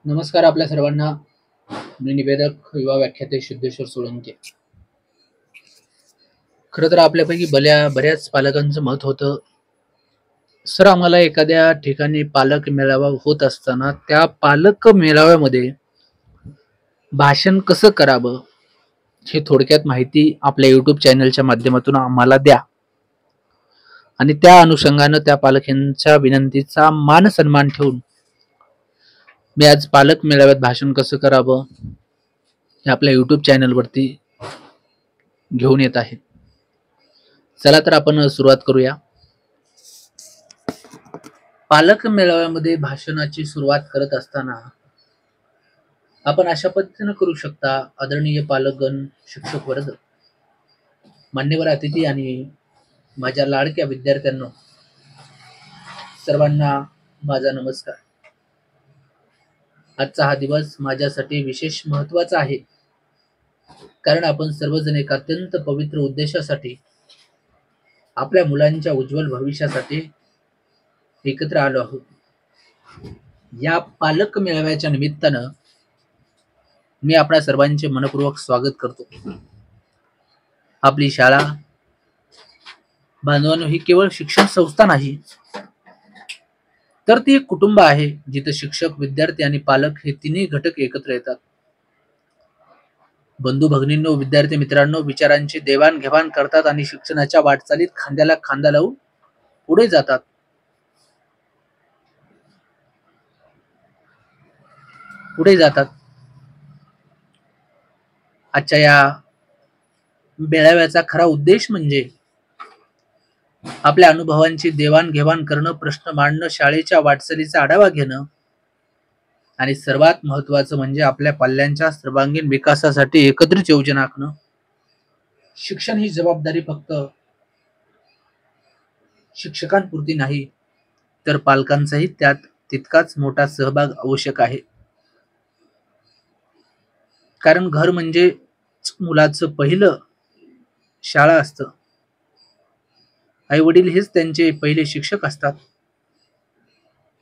नमस्कार आपल्या सर्वांना. मी निवेदक युवा व्याख्याते सिद्धेश्वर सोळंके. खरं तर आपल्यापैकी बऱ्याच पालकांचं मत होतं, सर आम्हाला एखाद्या ठिकाणी पालक मेळावा होत असताना त्या पालक मेळाव्यामध्ये भाषण कसं करावं हे थोडक्यात माहिती आपल्या YouTube चॅनलच्या माध्यमातून आम्हाला द्या आणि त्या अनुषंगानं त्या पालकांच्या विनंतीचा मान सन्मान ठेवून मी आज पालक मेळाव्यात भाषण कसं करावं हे आपल्या YouTube चॅनलवरती घेऊन येत आहे. चला तर आपण सुरुवात करूया. पालक मेळाव्यामध्ये भाषणाची सुरुवात करत असताना आपण अशा पद्धतीने करू शकता. आदरणीय पालकगण, शिक्षक वर्ग, मान्यवर अतिथी आणि माझ्या लाडक्या विद्यार्थ्यांनो, सर्वांना माझा नमस्कार. आजचा हा दिवस माझ्यासाठी विशेष महत्वाचा आहे, कारण आपण सर्वजण एक अत्यंत पवित्र उद्देशासाठी, आपल्या मुलांच्या उज्ज्वल भविष्यासाठी एकत्र आलो आहोत. या पालक मेळाव्याच्या निमित्तानं मी आपल्या सर्वांचे मनपूर्वक स्वागत करतो. आपली शाळा बांधवांनो ही केवळ शिक्षण संस्था नाही, तर ती एक कुटुंब आहे, जिथे शिक्षक, विद्यार्थी आणि पालक हे तिन्ही घटक एकत्र येतात. बंधू भगिनींनो, विद्यार्थी मित्रांनो, विचारांची देवाणघेवाण करतात आणि शिक्षणाच्या वाटचालीत खांद्याला खांदा लावून पुढे जातात. आजच्या या मेळाव्याचा खरा उद्देश म्हणजे आपल्या अनुभवांची देवाणघेवाण करणं, प्रश्न मांडणं, शाळेच्या वाटचालीचा आढावा घेणं आणि सर्वात महत्वाचं म्हणजे आपल्या पाल्यांच्या सर्वांगीण विकासासाठी एकत्रित योजना आखणं. शिक्षण ही जबाबदारी फक्त शिक्षकांपुरती नाही, तर पालकांचाही त्यात तितकाच मोठा सहभाग आवश्यक आहे. कारण घर म्हणजे मुलाचं पहिलं शाळा असतं. आई वडील हेच त्यांचे पहिले शिक्षक असतात.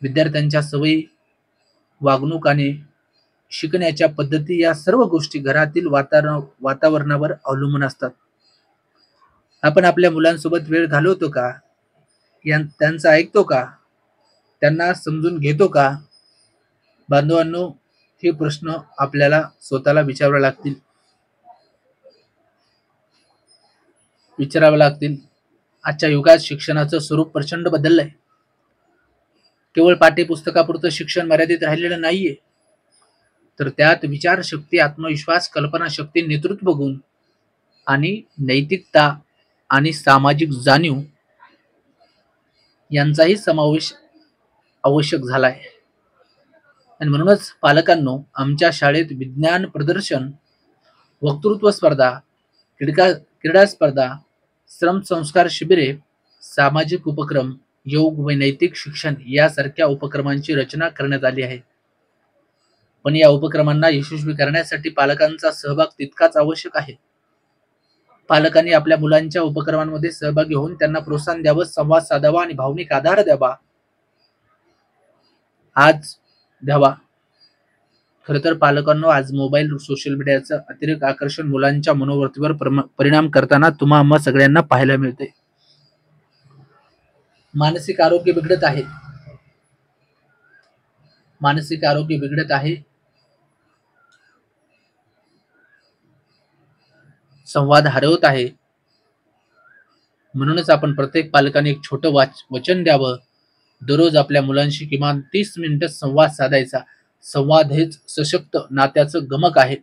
विद्यार्थ्यांच्या सवयी, वागणूक आणि शिकण्याच्या पद्धती या सर्व गोष्टी घरातील वातावरणावर अवलंबून असतात. आपण आपल्या मुलांसोबत वेळ घालवतो का? त्यांचं ऐकतो का? त्यांना समजून घेतो का? बांधवांनो, हे प्रश्न आपल्याला स्वतःला विचारावे लागतील. आजच्या युगात शिक्षणाचं स्वरूप प्रचंड बदललंय. केवळ पाठ्यपुस्तकापुरतं शिक्षण मर्यादित राहिलेलं नाहीये, तर त्यात विचारशक्ती, आत्मविश्वास, कल्पनाशक्ती, नेतृत्व गुण आणि नैतिकता आणि सामाजिक जाणीव यांचाही समावेश आवश्यक झालाय. आणि म्हणूनच पालकांनो, आमच्या शाळेत विज्ञान प्रदर्शन, वक्तृत्व स्पर्धा, क्रीडा स्पर्धा, श्रम संस्कार शिबिरे, सामाजिक उपक्रम, योग व नैतिक शिक्षण यासारख्या उपक्रमांची रचना करण्यात आली आहे. पण या उपक्रमांना यशस्वी करण्यासाठी पालकांचा सहभाग तितकाच आवश्यक आहे. पालकांनी आपल्या मुलांच्या उपक्रमांमध्ये सहभागी होऊन त्यांना प्रोत्साहन द्यावं, संवाद साधावा आणि भावनिक आधार द्यावा. खर तर पालकांनो, आज मोबाईल, सोशल मीडियाचं अतिरिक्त आकर्षण मुलांच्या मनोवृत्तीवर परिणाम करताना तुम्हा सगळ्यांना पाहायला मिळते. मानसिक आरोग्य बिघडत आहे. संवाद हरवत आहे. म्हणूनच आपण प्रत्येक पालकाने एक छोटं वचन द्यावं. दररोज आपल्या मुलांशी किमान 30 मिनिटं संवाद साधायचा. संवाद हेच सशक्त नात्याचं गमक आहे.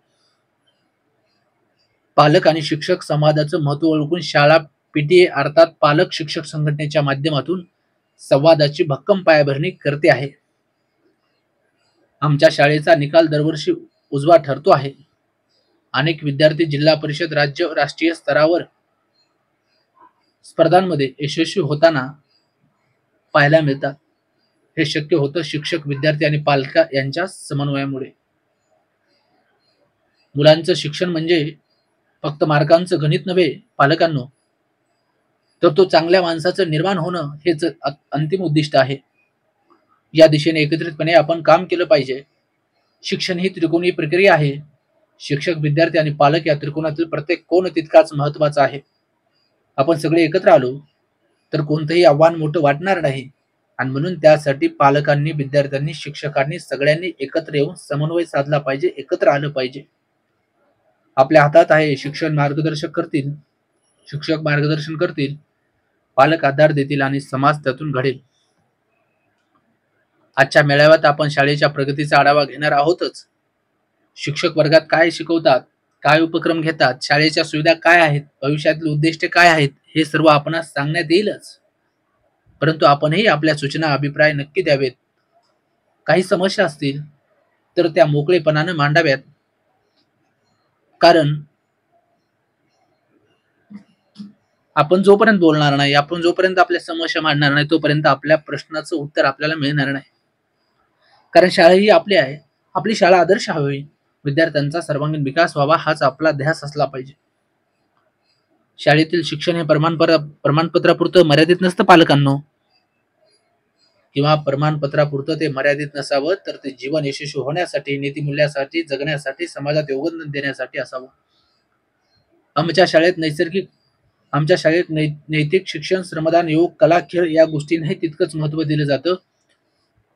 पालक आणि शिक्षक संवादाचं महत्व ओळखून शाळा PTA अर्थात पालक शिक्षक संघटनेच्या माध्यमातून संवादाची भक्कम पायाभरणी करते आहे. आमच्या शाळेचा निकाल दरवर्षी उजवा ठरतो आहे. अनेक विद्यार्थी जिल्हा परिषद, राज्य, राष्ट्रीय स्तरावर स्पर्धांमध्ये यशस्वी होताना पाहायला मिळतात. हे शक्य होतं शिक्षक, विद्यार्थी आणि पालक यांच्या समन्वयामुळे. मुलांचं शिक्षण म्हणजे फक्त मार्कांचं गणित नव्हे पालकांनो, तर तो चांगल्या माणसाचं निर्माण होणं हेच अंतिम उद्दिष्ट आहे. या दिशेने एकत्रितपणे आपण काम केलं पाहिजे. शिक्षण ही त्रिकोणी प्रक्रिया आहे. शिक्षक, विद्यार्थी आणि पालक या त्रिकोणातील प्रत्येक कोण तितकाच महत्वाचा आहे. आपण सगळे एकत्र आलो तर कोणतंही आव्हान मोठं वाटणार नाही. आणि म्हणून त्यासाठी पालकांनी, विद्यार्थ्यांनी, शिक्षकांनी सगळ्यांनी एकत्र येऊन समन्वय साधला पाहिजे, एकत्र आलं पाहिजे. आपल्या हातात आहे. शिक्षक मार्गदर्शन करतील, पालक आधार देतील आणि समाज त्यातून घडेल. आजच्या मेळाव्यात आपण शाळेच्या प्रगतीचा आढावा घेणार आहोतच. शिक्षक वर्गात काय शिकवतात, काय उपक्रम घेतात, शाळेच्या सुविधा काय आहेत, भविष्यातील उद्दिष्टे काय आहेत, हे सर्व आपणास सांगण्यात येईलच. परंतु आपणही आपल्या सूचना, अभिप्राय नक्की द्यावेत. काही समस्या असतील तर त्या मोकळेपणाने मांडाव्यात. कारण आपण जोपर्यंत बोलणार नाही, आपण जोपर्यंत आपल्या समस्या मांडणार नाही, तोपर्यंत आपल्या प्रश्नाचं उत्तर आपल्याला मिळणार नाही. कारण शाळा ही आपली आहे. आपली शाळा आदर्श हवी, विद्यार्थ्यांचा सर्वांगीण विकास व्हावा हाच आपला ध्यास असला पाहिजे. शाळेतील शिक्षण हे प्रमाणपत्रापुरतं मर्यादित नसतं पालकांनो, किंवा प्रमाणपत्रापुरतं ते मर्यादित नसावं, तर ते जीवन यशस्वी होण्यासाठी, नीतिमूल्यासाठी, जगण्यासाठी, समाजात योगदान देण्यासाठी असावं. आमच्या शाळेत नैतिक शिक्षण, श्रमदान, योग, कला, खेळ या गोष्टींनाही तितकंच महत्व दिलं जातं.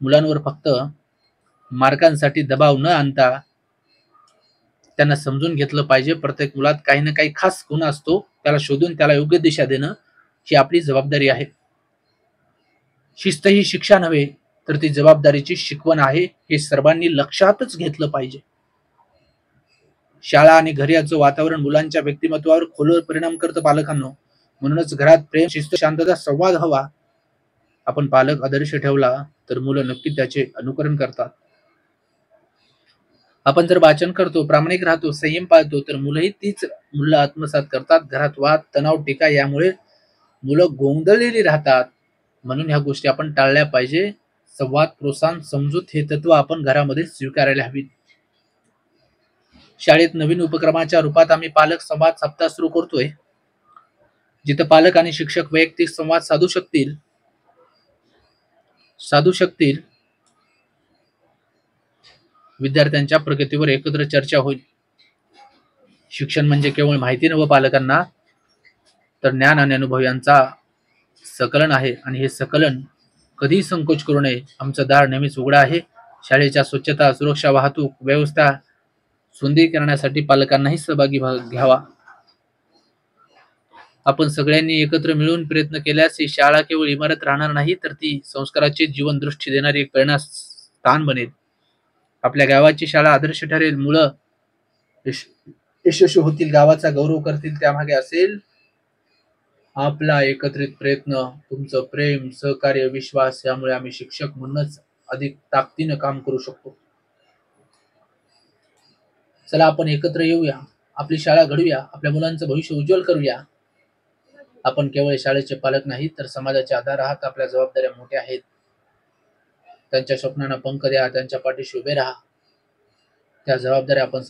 मुलांवर फक्त मार्कांसाठी दबाव न आणता त्यांना समजून घेतलं पाहिजे. प्रत्येक मुलात काही ना काही खास गुण असतो, त्याला शोधून त्याला योग्य दिशा देणं ही आपली जबाबदारी आहे. शिस्त ही शिक्षा नव्हे, तर ती जबाबदारीची शिकवण आहे, हे सर्वांनी लक्षातच घेतलं पाहिजे. शाळा आणि घरी याचं वातावरण मुलांच्या व्यक्तिमत्वावर खोलवर परिणाम करतं पालकांनो. म्हणूनच घरात प्रेम, शिस्त, शांतता, संवाद हवा. आपण पालक आदर्श ठेवला तर मुलं नक्की त्याचे अनुकरण करतात. आपण जर वाचन करतो, प्रामाणिक राहतो, संयम पाळतो, तर मुलंही तीच मूल्य आत्मसात करतात. घरात वाद, तणाव, टीका यामुळे मुलं गोंधळलेली राहतात. म्हणून ह्या गोष्टी आपण टाळल्या पाहिजे. संवाद, प्रोत्साहन, समजूत हे तत्व आपण घरामध्ये स्वीकारायला हवीत. शाळेत नवीन उपक्रमाच्या रूपात आम्ही पालक संवाद सप्ताह सुरू करतोय, जिथे पालक आणि शिक्षक वैयक्तिक संवाद साधू शकतील. विद्यार्थ्यांच्या प्रगतीवर एकत्र चर्चा होईल. शिक्षण म्हणजे केवळ माहिती नव्हे पालकांना, तर ज्ञान आणि अनुभव यांचा सकलन आहे. आणि हे सकलन कधी संकोच करू नये. आमचं दार नेहमीच उघडं आहे. शाळेच्या स्वच्छता, सुरक्षा, वाहतूक व्यवस्था सुंदर करण्यासाठी पालकांनाही सहभागी घ्यावा. आपण सगळ्यांनी एकत्र मिळून प्रयत्न केल्यास ही शाळा केवळ इमारत राहणार नाही, तर ती संस्काराची जीवन दृष्टी देणारी एक प्रेरणा स्थान बनेल. आपल्या गावाची शाळा आदर्श ठरेल, मुलं यशस्वी होतील, गावाचा गौरव करतील. त्यामागे असेल आपला एकत्रित प्रयत्न, तुमचं प्रेम, सहकार्य, विश्वास. यामुळे आम्ही शिक्षक म्हणूनच अधिक ताकदीनं काम करू शकतो. चला आपण एकत्र येऊया, आपली शाळा घडूया, आपल्या मुलांचं भविष्य उज्ज्वल करूया. आपण केवळ शाळेचे पालक नाही, तर समाजाचे आधार आहात. आपल्या जबाबदाऱ्या मोठ्या आहेत. त्यांच्या स्वप्नांना पंख द्या, त्यांच्या पाठीशी उभे राहा. त्या जबाबदाऱ्या आपण